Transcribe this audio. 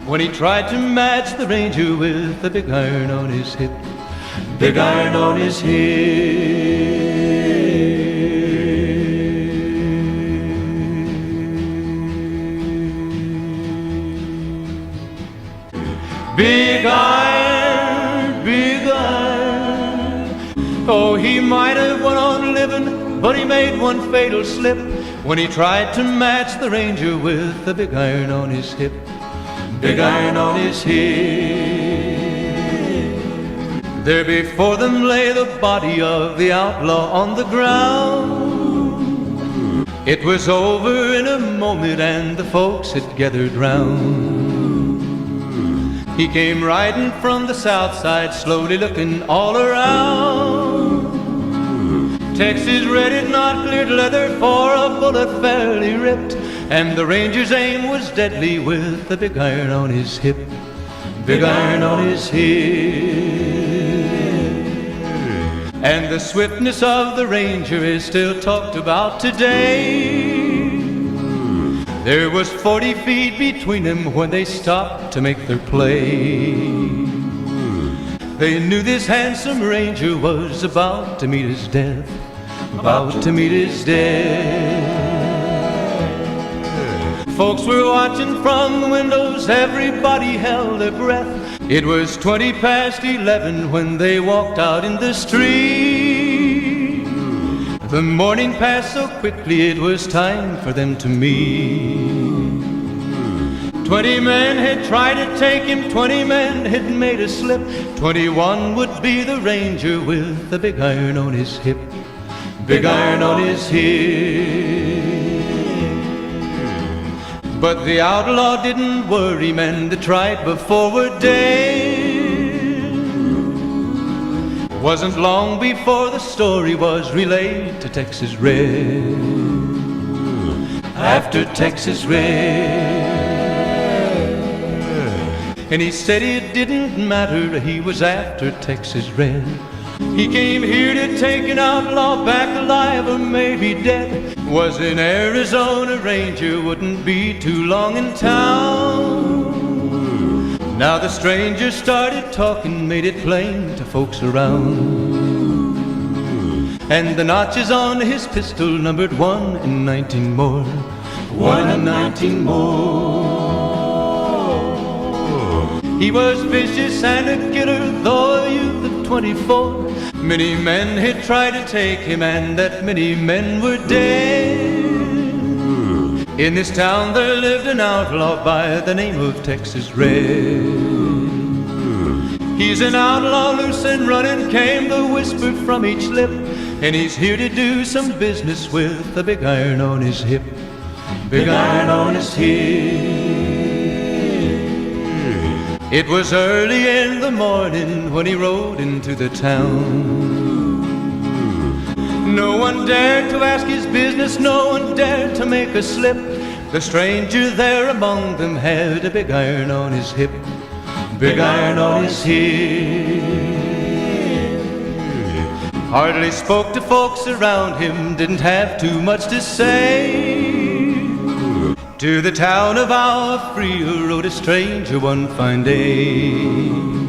when he tried to match the ranger with the big iron on his hip. Big iron on his hip. Big iron, big iron. Oh, he might have went on living, but he made one fatal slip when he tried to match the ranger with the big iron on his hip. Big iron on his hip. There before them lay the body of the outlaw on the ground. It was over in a moment and the folks had gathered round. He came riding from the south side, slowly looking all around. Texas red had not cleared leather, for a bullet fairly ripped, and the ranger's aim was deadly with the big iron on his hip. Big iron on his hip. And the swiftness of the ranger is still talked about today. There was 40 feet between them when they stopped to make their play. They knew this handsome ranger was about to meet his death, about to meet his death. Folks were watching from the windows, everybody held their breath. It was 20 past 11 when they walked out in the street. The morning passed so quickly, it was time for them to meet. 20 men had tried to take him, 20 men had made a slip. 21 would be the ranger with the big iron on his hip. Big iron on his hip. But the outlaw didn't worry, men that tried before were dead. Wasn't long before the story was relayed to Texas Red. After Texas Red. And he said it didn't matter, he was after Texas Red. He came here to take an outlaw back alive or maybe dead. Was in Arizona, ranger wouldn't be too long in town. Now the stranger started talking, made it plain to folks around. And the notches on his pistol numbered 1 and 19 more. 1 and 19 more. He was vicious and a killer, though a youth of 24. Many men had tried to take him, and that many men were dead. In this town there lived an outlaw by the name of Texas Red. He's an outlaw, loose and running, came the whisper from each lip. And he's here to do some business with the big iron on his hip. Big iron on his hip. It was early in the morning when he rode into the town. No one dared to ask his business, no one dared to make a slip. The stranger there among them had a big iron on his hip. Big iron on his hip. Hardly spoke to folks around him, didn't have too much to say. To the town of our free rode a stranger one fine day.